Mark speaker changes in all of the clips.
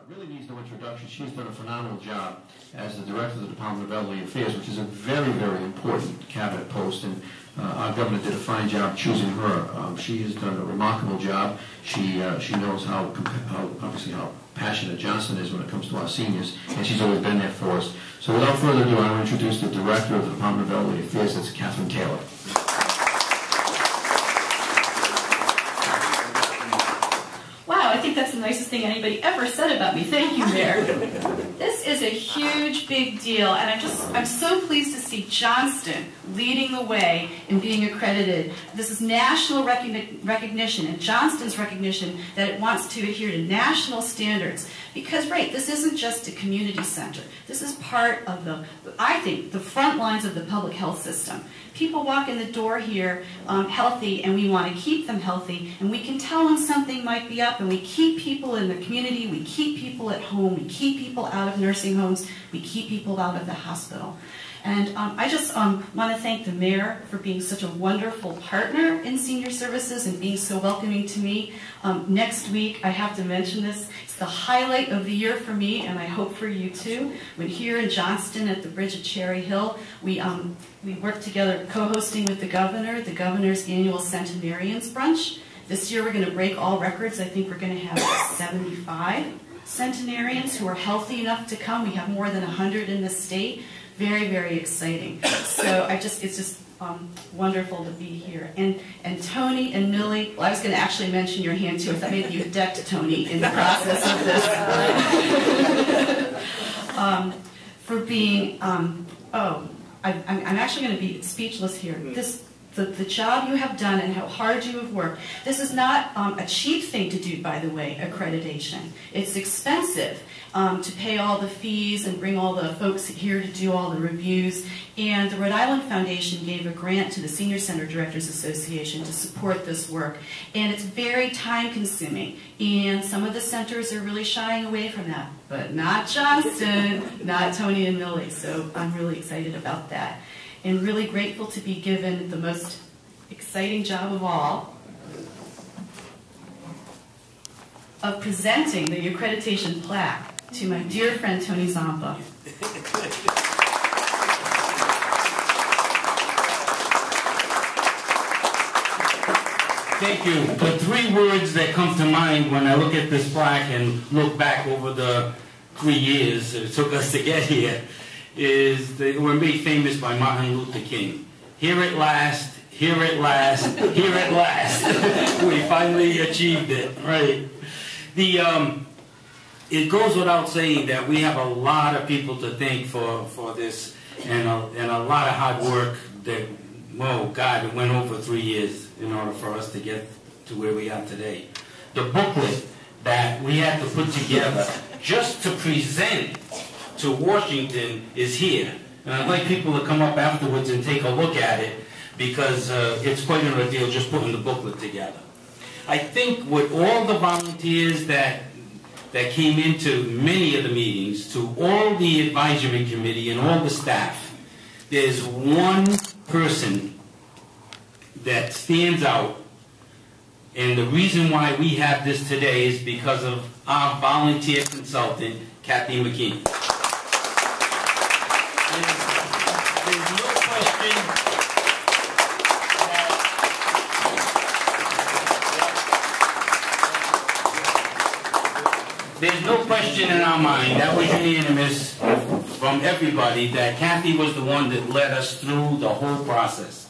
Speaker 1: really needs no introduction. She's done a phenomenal job as the Director of the Department of Elderly Affairs, which is a very, very important cabinet post, and our governor did a fine job choosing her. She has done a remarkable job. She knows how obviously how passionate Johnston is when it comes to our seniors, and she's always been there for us. So without further ado, I want to introduce the Director of the Department of Elderly Affairs. That's Catherine Taylor.
Speaker 2: I think that's the nicest thing anybody ever said about me. Thank you, Mayor. This is a huge, big deal, and I'm so pleased to see Johnston leading the way in being accredited. This is national recognition, and Johnston's recognition that it wants to adhere to national standards. Because, right, this isn't just a community center. This is part of I think, the front lines of the public health system. People walk in the door here healthy, and we want to keep them healthy, and we can tell when something might be up, and we keep people in the community, we keep people at home, we keep people out of nursing homes, we keep people out of the hospital. And I just want to thank the Mayor for being such a wonderful partner in senior services and being so welcoming to me. Next week, I have to mention this, it's the highlight of the year for me, and I hope for you too. When here in Johnston at the Bridge at Cherry Hill, we worked together co-hosting with the governor's annual centenarians brunch. This year we're going to break all records. I think we're going to have 75 centenarians who are healthy enough to come. We have more than 100 in the state. Very, very exciting. So it's just wonderful to be here. And Tony and Millie, well, I was going to actually mention your hand too. I thought maybe you decked Tony in the process of this. For being, I'm actually going to be speechless here. The job you have done and how hard you have worked. This is not a cheap thing to do, by the way, accreditation. It's expensive to pay all the fees and bring all the folks here to do all the reviews. And the Rhode Island Foundation gave a grant to the Senior Center Directors Association to support this work. And it's very time-consuming. And some of the centers are really shying away from that. But not Johnston, not Tony and Millie. So I'm really excited about that. And really grateful to be given the most exciting job of all of presenting the accreditation plaque to my dear friend Tony Zompa.
Speaker 3: Thank you. The three words that come to mind when I look at this plaque and look back over the 3 years it took us to get here is they were made famous by Martin Luther King. Here at last, here at last, here at last. We finally achieved it, right? It goes without saying that we have a lot of people to thank for this and a lot of hard work that, oh God, it went over 3 years in order for us to get to where we are today. The booklet that we had to put together just to present to Washington is here. And I'd like people to come up afterwards and take a look at it because it's quite an ordeal just putting the booklet together. I think with all the volunteers that came into many of the meetings, to all the advisory committee and all the staff, there's one person that stands out, and the reason why we have this today is because of our volunteer consultant, Kathy McKean. There's no question there's no question in our mind, that was unanimous from everybody, that Kathy was the one that led us through the whole process.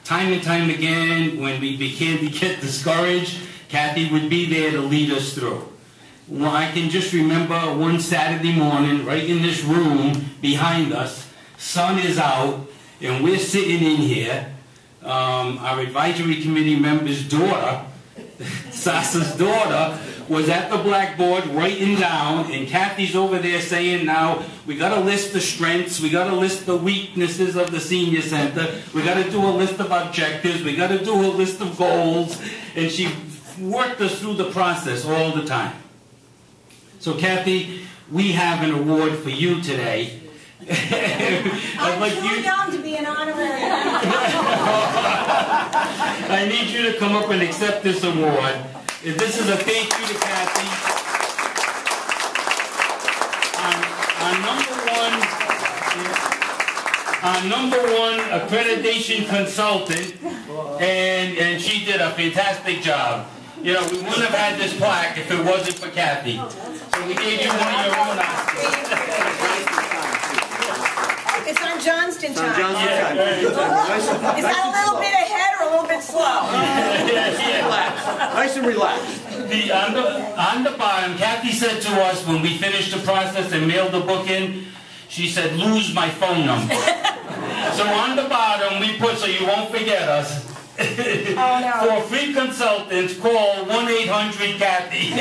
Speaker 3: Time and time again, when we began to get discouraged, Kathy would be there to lead us through. Well, I can just remember one Saturday morning, right in this room behind us, sun is out, and we're sitting in here. Our advisory committee member's daughter, Sasa's daughter, was at the blackboard writing down, and Kathy's over there saying, now, we got to list the strengths, we got to list the weaknesses of the senior center, we got to do a list of objectives, we got to do a list of goals, and she worked us through the process all the time. So Kathy, we have an award for you today.
Speaker 4: I'm too young to be an honorary.
Speaker 3: I need you to come up and accept this award. This is a thank you to Kathy. our #1 accreditation consultant, and she did a fantastic job. You know, we wouldn't have had this plaque if it wasn't for Kathy. So we gave you one of your own Oscars.
Speaker 4: It's on Johnston time.
Speaker 3: Yeah.
Speaker 4: Is that a little bit ahead or a little bit slow?
Speaker 5: Nice and relaxed.
Speaker 3: On the bottom, Kathy said to us when we finished the process and mailed the book in, she said, lose my phone number. So on the bottom, we put, so you won't forget us,
Speaker 4: Oh, no.
Speaker 3: for free consultants, call 1-800-KATHY.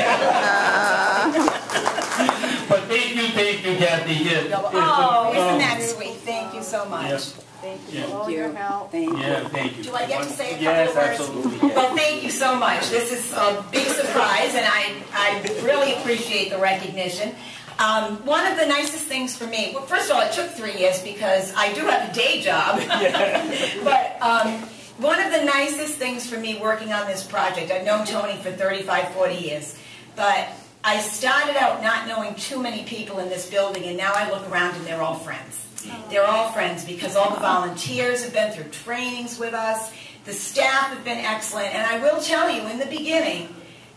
Speaker 3: But thank you, Kathy. Yeah.
Speaker 4: Oh, isn't that sweet? Thank you so much.
Speaker 3: Yeah.
Speaker 4: Thank you
Speaker 3: Yeah.
Speaker 4: for all your help. Thank you.
Speaker 3: Yeah, thank you.
Speaker 4: Do I get to say a couple
Speaker 3: Yes,
Speaker 4: of words?
Speaker 3: absolutely. Yes.
Speaker 4: Well, thank you so much. This is a big surprise, and I really appreciate the recognition. One of the nicest things for me, well, first of all, it took 3 years because I do have a day job. But one of the nicest things for me working on this project, I've known Tony for 35, 40 years, but I started out not knowing too many people in this building, and now I look around and they're all friends. They're all friends because all the volunteers have been through trainings with us, the staff have been excellent, and I will tell you, in the beginning,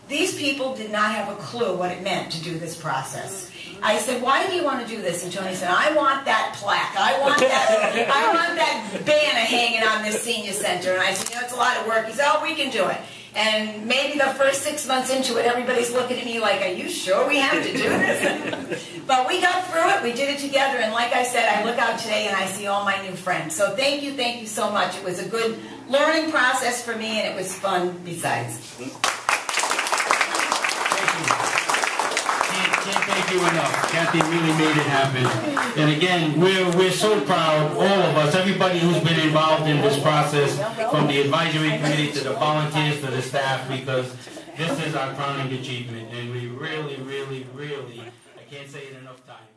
Speaker 4: these people did not have a clue what it meant to do this process. I said, why do you want to do this? And Tony said, I want that plaque. I want that banner hanging on this senior center. And I said, you know, it's a lot of work. He said, oh, we can do it. And maybe the first 6 months into it, everybody's looking at me like, are you sure we have to do this? But we got through it. We did it together. And like I said, I look out today and I see all my new friends. So thank you so much. It was a good learning process for me, and it was fun besides.
Speaker 3: Can't thank you enough. Kathy really made it happen. And again, we're so proud, all of us, everybody who's been involved in this process, from the advisory committee to the volunteers to the staff, because this is our crowning achievement. And we really, I can't say it enough times.